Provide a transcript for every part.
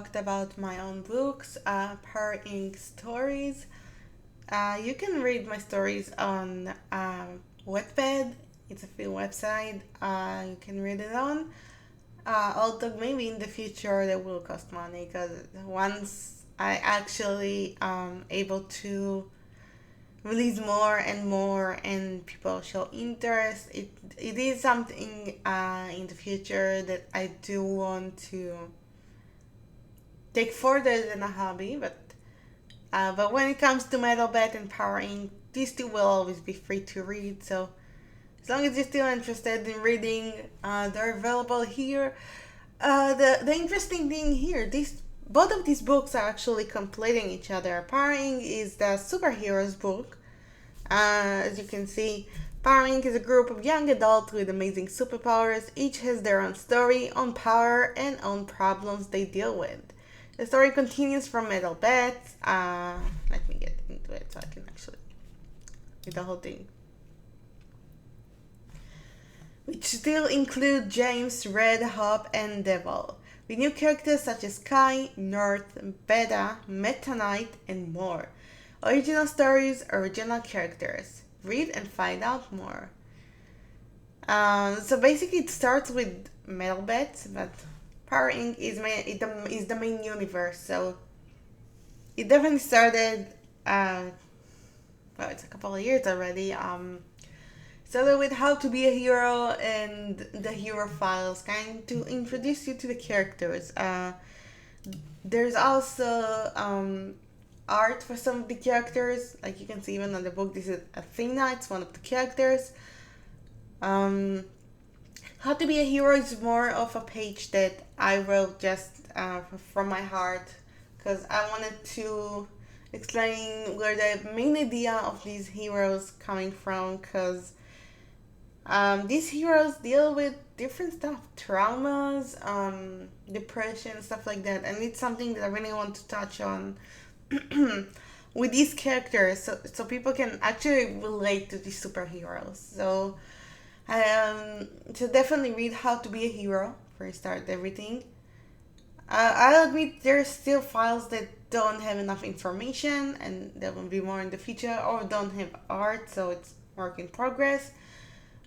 talked about my own books, Power Inc. Stories. You can read my stories on Wattpad. It's a free website. You can read it on. Although maybe in the future that will cost money because once I actually able to release more and more and people show interest, it is something in the future that I do want to take further than a hobby. But when it comes to Metal Bat and Power Inc., these two will always be free to read. So as long as you're still interested in reading, they're available here. The interesting thing here, these both of these books are actually completing each other. Power Inc. is the superheroes book. As you can see, Power Inc. is a group of young adults with amazing superpowers. Each has their own story, own power, and own problems they deal with. The story continues from Metal Bats. Let me get into it so I can actually read the whole thing. Which still include James, Red, Hop, and Devil, with new characters such as Kai, North, Beta, Meta Knight, and more. Original stories, original characters. Read and find out more. So basically, it starts with Metal Bats, but Power Inc. is the main universe. So it definitely started. It's a couple of years already. Started with how to be a hero and the hero files, kind of to introduce you to the characters. There's also art for some of the characters, like you can see even on the book. This is Athena. It's one of the characters. How to be a hero is more of a page that I wrote just from my heart because I wanted to explain where the main idea of these heroes coming from, because these heroes deal with different stuff, traumas, depression, stuff like that, and it's something that I really want to touch on with these characters, so people can actually relate to these superheroes. So definitely read How to Be a Hero for start everything. I'll admit there's still files that don't have enough information, and there will be more in the future, or don't have art, so it's work in progress.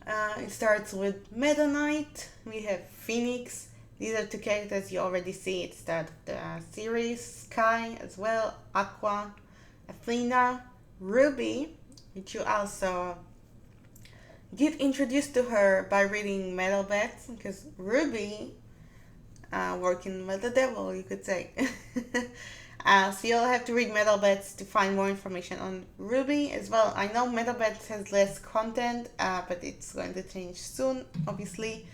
It starts with Meta Knight. We have Phoenix. These are two characters you already see at the start of the series. Sky as well, Aqua, Athena, Ruby, which you also get introduced to her by reading Metal Bats, because Ruby working with the devil, you could say. So you'll have to read Metal Bats to find more information on Ruby as well. I know Metal Bats has less content, but it's going to change soon, obviously.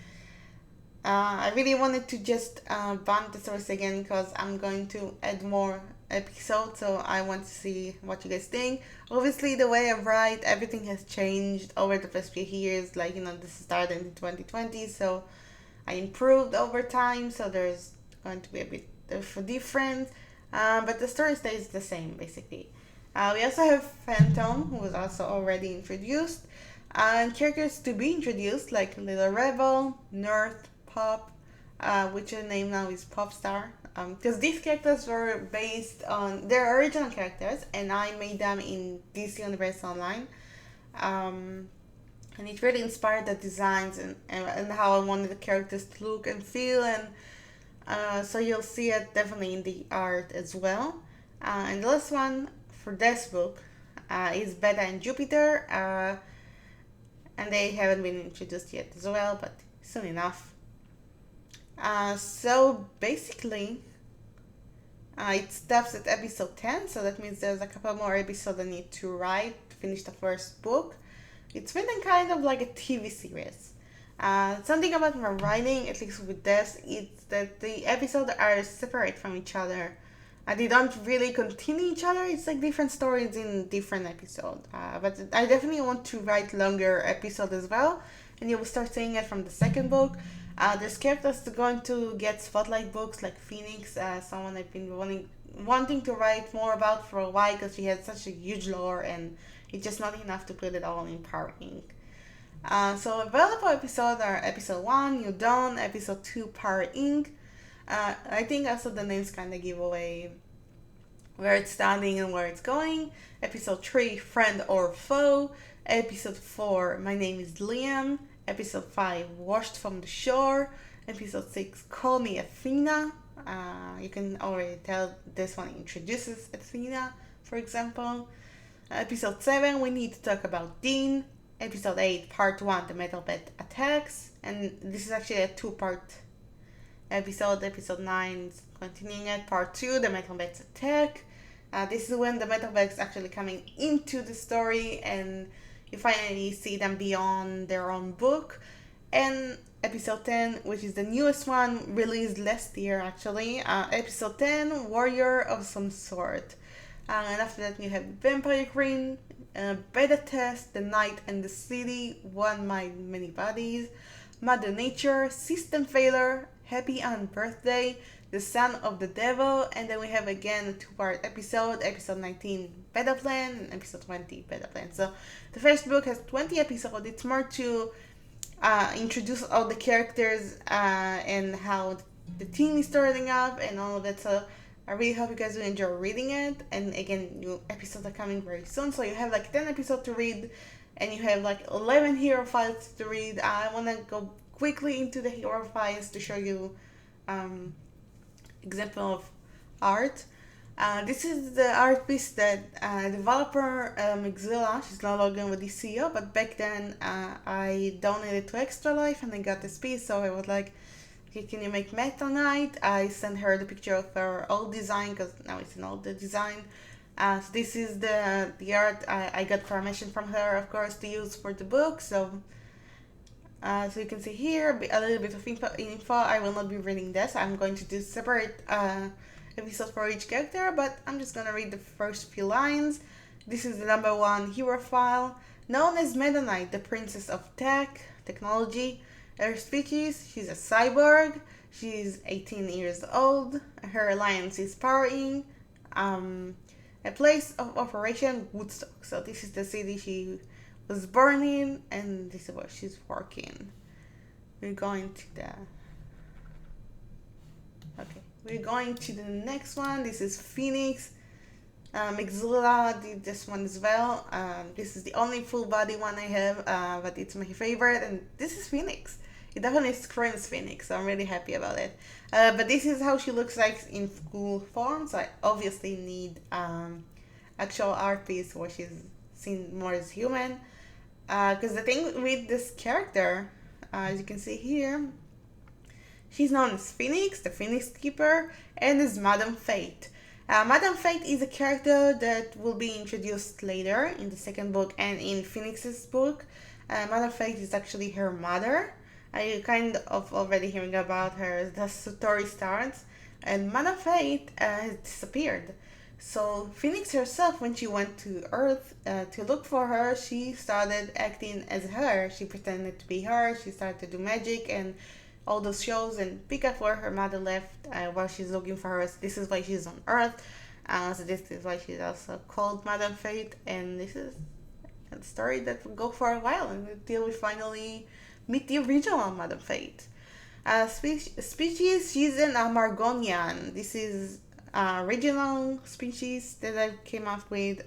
I really wanted to just bump the source again because I'm going to add more episodes, so I want to see what you guys think. Obviously, the way I write, everything has changed over the past few years. Like, this started in 2020, so I improved over time, so there's going to be a bit of a difference. But the story stays the same, basically. We also have Phantom, who was also already introduced, and characters to be introduced, like Little Rebel, North, Pop, which her name now is Popstar. Because these characters were based on their original characters, and I made them in DC Universe Online. And it really inspired the designs and how I wanted the characters to look and feel, and so you'll see it definitely in the art as well. And the last one for this book is Beta and Jupiter, and they haven't been introduced yet as well, but soon enough. So basically, it stops at episode 10, so that means there's a couple more episodes I need to write to finish the first book. It's written kind of like a TV series. Something about my writing, at least with this, is that the episodes are separate from each other. They don't really continue each other. It's like different stories in different episodes. But I definitely want to write longer episodes as well, and you will start seeing it from the second book. There's characters going to get spotlight books like Phoenix, someone I've been wanting to write more about for a while because she has such a huge lore and it's just not enough to put it all in Power Inc. So available episodes are episode 1, New Dawn, episode 2, Power Inc. I think also the names kind of give away where it's standing and where it's going. Episode 3, Friend or Foe. Episode 4, My Name is Liam. Episode 5, Washed from the Shore. Episode 6, Call Me Athena. You can already tell this one introduces Athena, for example. Episode 7, We Need to Talk About Dean. Episode 8, Part 1, The Metal Bed Attacks. And this is actually a two-part episode. Episode 9 is continuing it. Part 2, The Metal Beds Attack. This is when the metal beds actually coming into the story and you finally see them beyond their own book. And episode 10, which is the newest one, released last year actually. Episode 10, Warrior of Some Sort. And after that you have Vampire Queen, Beta Test, The Night and the City, One Mind, Many Bodies, Mother Nature, System Failure, Happy Birthday, The Son of the Devil, and then we have again a two-part episode, episode 19 Beta Plan and episode 20 Beta Plan. So the first book has 20 episodes. It's more to introduce all the characters and how the team is starting up and all of that. So I really hope you guys will enjoy reading it. And again, new episodes are coming very soon. So you have like 10 episodes to read and you have like 11 hero files to read. I want to go quickly into the hero files to show you example of art. This is the art piece that developer Mixilla, she's no longer with the CEO, but back then I donated to Extra Life and I got this piece, so I was like, okay, can you make Meta Night? I sent her the picture of her old design because now it's an old design. So this is the art I got permission from her, of course, to use for the book. So you can see here a little bit of info. I will not be reading this. I'm going to do separate episodes for each character, but I'm just gonna read the first few lines. This is the number 1 hero file. Known as Meta Knight, the princess of technology. Her species, she's a cyborg. She's 18 years old. Her alliance is Powering. A place of operation, Woodstock. So this is the city she was born in, and this is where she's working. We're going to the next one. This is Phoenix. Mixilla did this one as well. This is the only full body one I have, but it's my favorite, and this is Phoenix. It definitely screams Phoenix, so I'm really happy about it. But this is how she looks like in full form, so I obviously need actual art piece where she's seen more as human. Because the thing with this character, as you can see here, she's known as Phoenix, the Phoenix Keeper, and as Madame Fate. Madame Fate is a character that will be introduced later in the second book and in Phoenix's book. Madame Fate is actually her mother. You kind of already hearing about her as the story starts. And Madame Fate has disappeared. So Phoenix herself, when she went to Earth to look for her, she started acting as her. She pretended to be her. She started to do magic and all those shows and pick up where her mother left while she's looking for her. So this is why she's on Earth. So this is why she's also called Madame Fate. And this is a story that will go for a while until we finally meet the original Madame Fate. Species, she's an Amargonian. This is regional species that I came up with.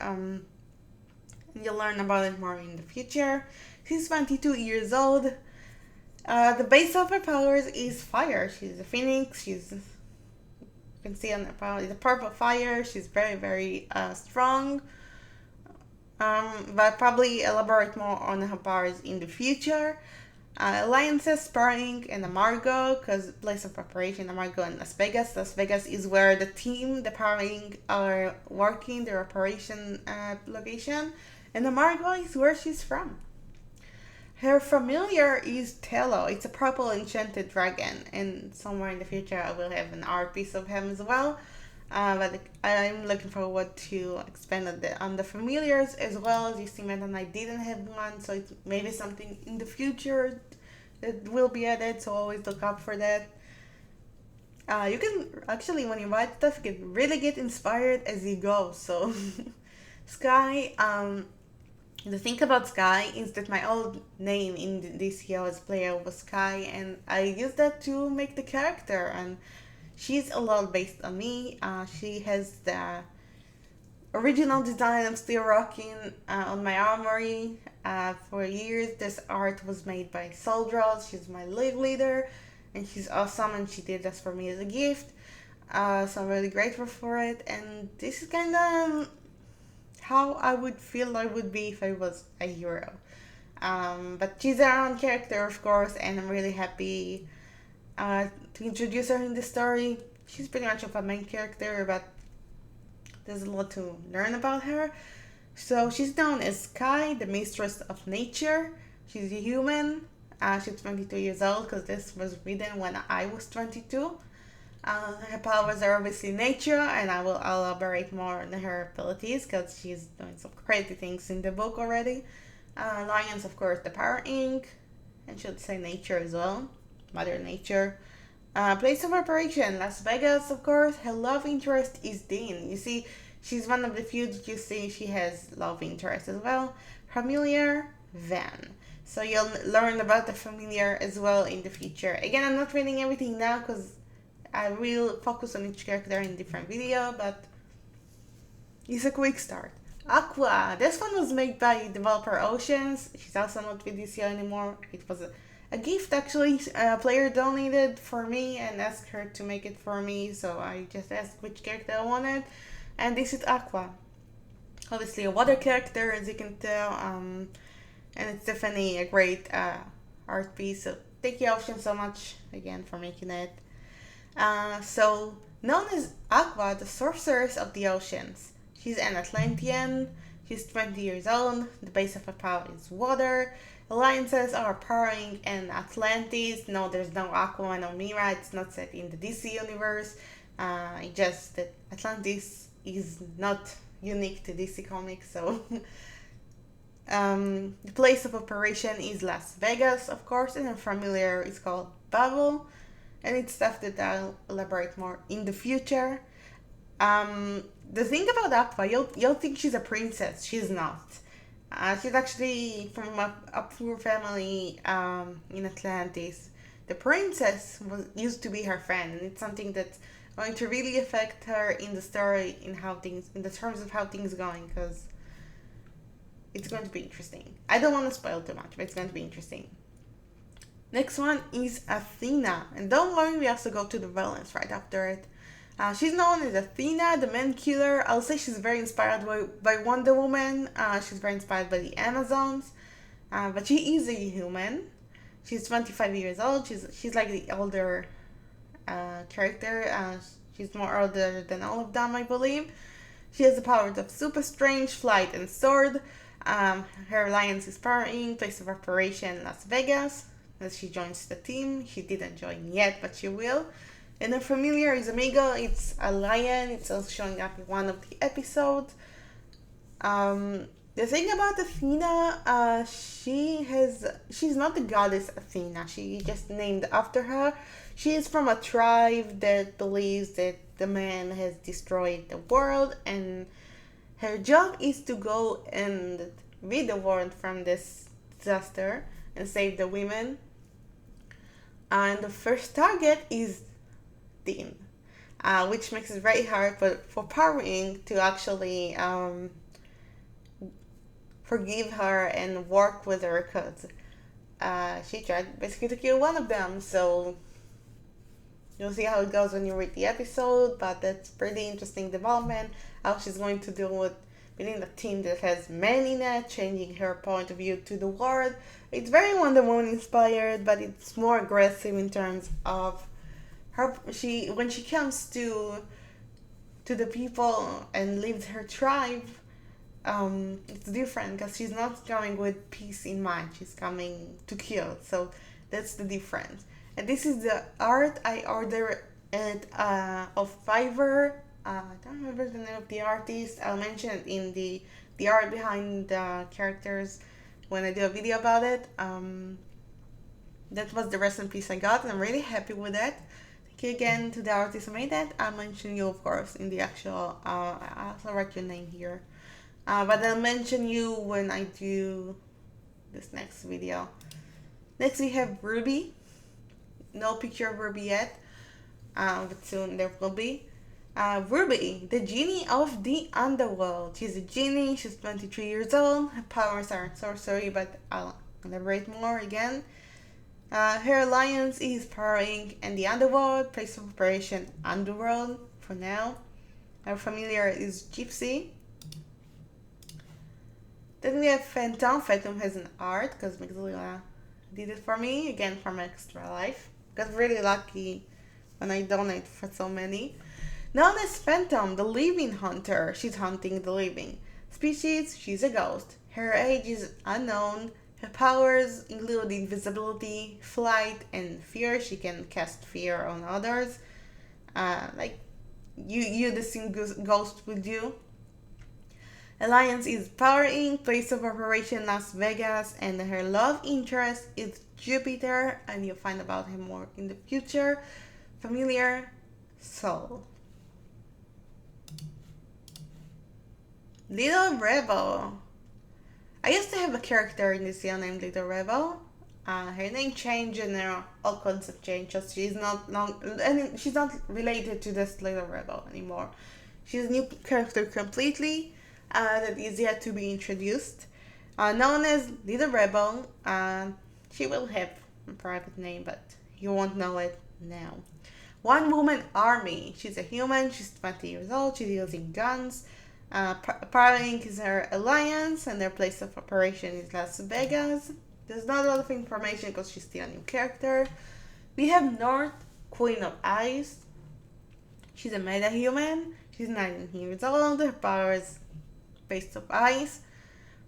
You'll learn about it more in the future. She's 22 years old. The base of her powers is fire. She's a phoenix. You can see on the power, the purple fire. She's very, very strong. But probably elaborate more on her powers in the future. Alliances, Sparring, and Amargo, because place of operation, Amargo and Las Vegas. Las Vegas is where the team, the Powering, are working, their operation location. And Amargo is where she's from. Her familiar is Tello. It's a purple enchanted dragon, and somewhere in the future I will have an art piece of him as well. But I'm looking forward to expand on the familiars as well. As you see, Meta and I didn't have one, so it's maybe something in the future that will be added, so always look out for that. You can actually, when you write stuff, you can really get inspired as you go. So Sky, the thing about Sky is that my old name in this year's player was Sky, and I used that to make the character, and She's a lot based on me. She has the original design I'm still rocking on my armory. For years, this art was made by Soldros. She's my league leader, and she's awesome, and she did this for me as a gift. So I'm really grateful for it, and this is kind of how I would feel I would be if I was a hero. But she's our own character, of course, and I'm really happy to introduce her in the story. She's pretty much of a main character, but there's a lot to learn about her. So she's known as Sky, the mistress of nature. She's a human. She's 22 years old because this was written when I was 22. Her powers are obviously nature, and I will elaborate more on her abilities because she's doing some crazy things in the book already. Lions, of course, the power ink, and should say nature as well, Mother Nature. Place of operation, Las Vegas, of course. Her love interest is Dean. You see, she's one of the few that you see she has love interest as well. Familiar, Van. So you'll learn about the familiar as well in the future. Again, I'm not reading everything now because I will focus on each character in different video, but it's a quick start. Aqua. This one was made by developer Oceans. She's also not with DCO anymore. It was a gift actually. A player donated for me and asked her to make it for me, so I just asked which character I wanted, and this is Aqua. Obviously a water character, as you can tell, and it's definitely a great art piece. So thank you Oceans so much again for making it. So known as Aqua, the sorceress of the oceans. She's an Atlantean. She's 20 years old. The base of her power is water. Alliances are powering in Atlantis. No, there's no Aqua, no Mira. It's not set in the DC universe. Just that Atlantis is not unique to DC Comics. So the place of operation is Las Vegas, of course, and her familiar is called Babel. And it's stuff that I'll elaborate more in the future. The thing about Aqua, you'll think she's a princess. She's not. She's actually from a poor family in Atlantis. The princess used to be her friend, and it's something that's going to really affect her in the story, in the terms of how things going, because it's going to be interesting. I don't want to spoil too much, but it's going to be interesting. Next one is Athena, and don't worry, we also go to the villains right after it. She's known as Athena, the man killer. I'll say she's very inspired by Wonder Woman. She's very inspired by the Amazons, but she is a human. She's 25 years old. She's like the older character. She's more older than all of them, I believe. She has the powers of super strange, flight, and sword. Her alliance is powering, place of operation Las Vegas. As she joins the team, she didn't join yet, but she will. And her familiar is Amigo. It's a lion. It's also showing up in one of the episodes. The thing about Athena, she's not the goddess Athena. She just named after her. She is from a tribe that believes that the man has destroyed the world, and her job is to go and rid the world from this disaster and save the women. And the first target is Dean, which makes it very hard for Powering to actually forgive her and work with her, because she tried basically to kill one of them. So you'll see how it goes when you read the episode, but that's pretty interesting development, how she's going to deal with being a team that has men in it, changing her point of view to the world. It's very Wonder Woman inspired, but it's more aggressive in terms of her. When she comes to the people and leaves her tribe, it's different because she's not coming with peace in mind. She's coming to kill. So that's the difference. And this is the art I ordered at of Fiverr. I don't remember the name of the artist. I'll mention it in the art behind the characters when I do a video about it. That was the recent piece I got, and I'm really happy with it. Thank you again to the artist who made that. I'll mention you, of course, in the actual. I'll also write your name here, but I'll mention you when I do this next video. Next we have Ruby. No picture of Ruby yet. but soon there will be. Ruby, the genie of the underworld. She's a genie, she's 23 years old. Her powers are sorcery, but I'll elaborate more again. Her alliance is powering in the underworld, place of operation underworld for now. Her familiar is Gypsy. Then we have Phantom. Phantom has an art because Mixzilla did it for me, again from Extra Life. Got really lucky when I donate for so many. Known as Phantom, the living hunter, she's hunting the living. Species, she's a ghost. Her age is unknown. Her powers include invisibility, flight, and fear. She can cast fear on others. Like you the same ghost would do. Alliance is powering, place of operation Las Vegas, and her love interest is Jupiter, and you'll find about him more in the future. Familiar, Soul. Little Rebel. I used to have a character in this season named Little Rebel. Her name changed and there are all kinds of changes. She's not related to this Little Rebel anymore. She's a new character completely that is yet to be introduced. Known as Little Rebel, she will have a private name, but you won't know it now. One Woman Army. She's a human. She's 20 years old. She's using guns. Paralink is her alliance, and their place of operation is Las Vegas. There's not a lot of information because she's still a new character. We have North, Queen of Ice. She's a meta-human. She's 19 years old. Her power is Face of Ice.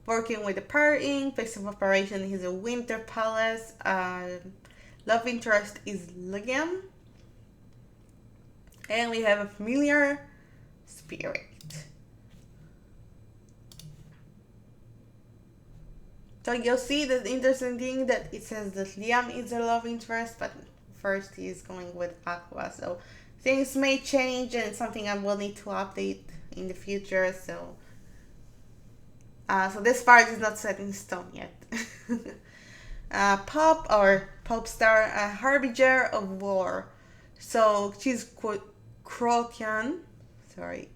Working with the Paralink, place of operation is a Winter Palace. Love interest is Liam. And we have a familiar Spirit. So you'll see the interesting thing that it says that Liam is a love interest, but first he's going with Aqua. So things may change and it's something I will need to update in the future. So this part is not set in stone yet. Pop or Pop Star, a harbinger of war. So she's Croatian. Sorry.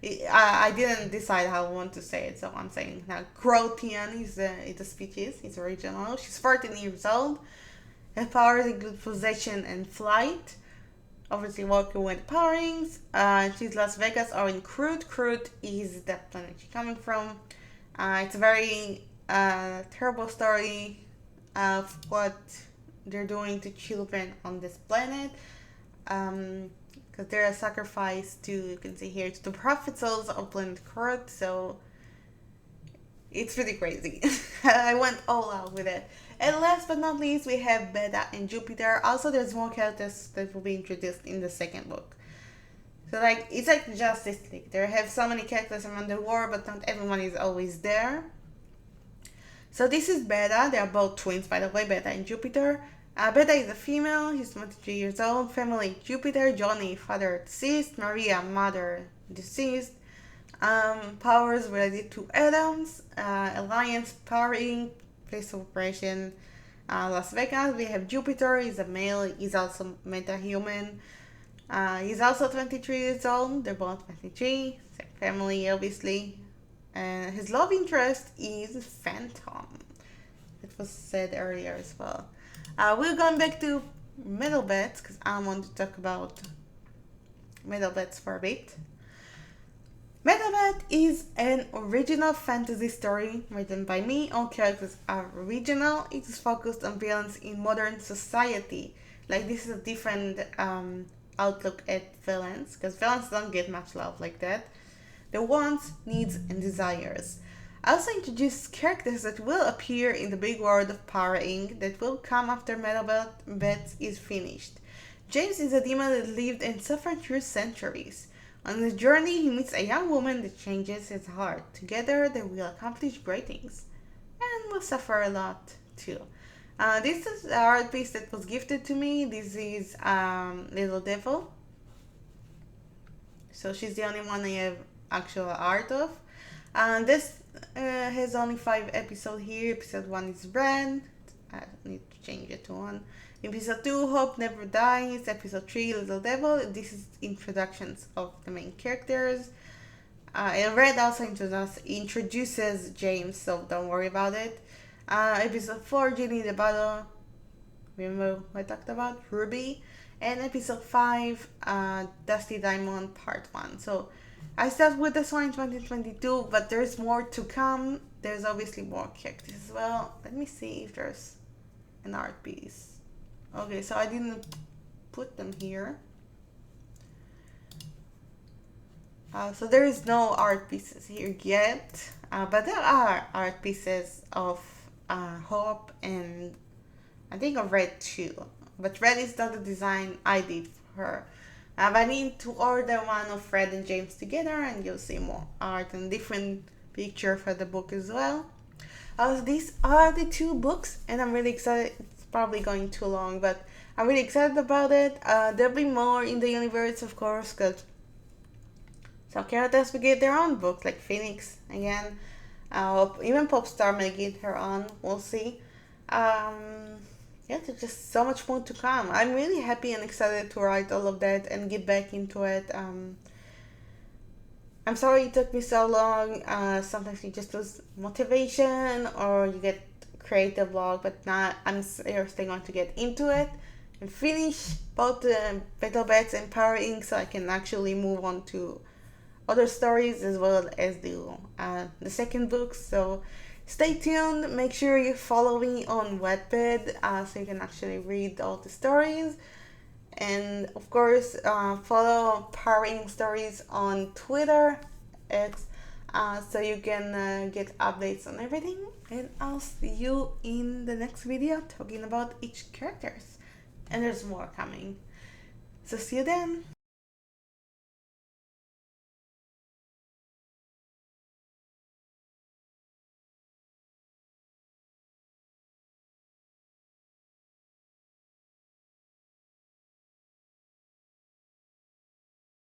I didn't decide how I want to say it, so I'm saying now Croatian is a species, it's original. She's 14 years old. Her powers include possession and flight. Obviously working with powerings. She's Las Vegas or in Crute. Crute is the planet she's coming from. It's a very terrible story of what they're doing to children on this planet. Because they're a sacrifice to, you can see here, to the prophet souls of planet Crute, so it's pretty crazy. I went all out with it. And last but not least, we have Beta and Jupiter. Also, there's more characters that will be introduced in the second book. So, like, it's like Justice League. They have so many characters around the world, but not everyone is always there. So this is Beta. They are both twins, by the way, Beta and Jupiter. Beta is a female. She's 23 years old. Family Jupiter. Johnny, father deceased. Maria, mother deceased. Powers related to atoms. Alliance powering. Place of operation Las Vegas. We have Jupiter. He's a male. He's also meta-human. He's also 23 years old. They're both 23. Same family, obviously. And his love interest is Phantom. It was said earlier as well. We're going back to Metal Bats because I want to talk about Metal Bats for a bit. Metal Bat is an original fantasy story written by me. All characters are original. It is focused on violence in modern society. Like, this is a different outlook at violence because violence don't get much love like that. The wants, needs, and desires. I also introduce characters that will appear in the big world of Power Inc. that will come after Metal Bat is finished. James is a demon that lived and suffered through centuries. On his journey, he meets a young woman that changes his heart. Together, they will accomplish great things. And will suffer a lot, too. This is the art piece that was gifted to me. This is Little Devil. So she's the only one I have actual art of. This has only 5 episodes here. Episode 1 is red. I need to change it to 1. Episode 2, Hope Never Dies. Episode 3, Little Devil. This is introductions of the main characters. And Red also introduces James, so don't worry about it. Episode 4, Ginny the Battle. Remember what I talked about? Ruby. And episode 5, Dusty Diamond Part 1. So I started with this one in 2022, but there's more to come. There's obviously more characters as well. Let me see if there's an art piece. Okay, so I didn't put them here. So there is no art pieces here yet, but there are art pieces of Hope and I think of Red too. But Red is not the design I did for her. But I need to order one of Red and James together and you'll see more art and different picture for the book as well. These are the 2 books and I'm really excited. It's probably going too long, but I'm really excited about it. There'll be more in the universe, of course, because some characters will get their own books, like Phoenix again. Even Popstar may get her own. We'll see. Yeah, there's just so much more to come. I'm really happy and excited to write all of that and get back into it. I'm sorry it took me so long. Sometimes you just lose motivation or you get creative block, but now I'm seriously going to get into it and finish both the Battle Bats and Power Inc. so I can actually move on to other stories as well as the second book. So stay tuned. Make sure you follow me on Wattpad so you can actually read all the stories. And of course, follow Powering Stories on Twitter, X, so you can get updates on everything. And I'll see you in the next video talking about each characters. And there's more coming. So see you then.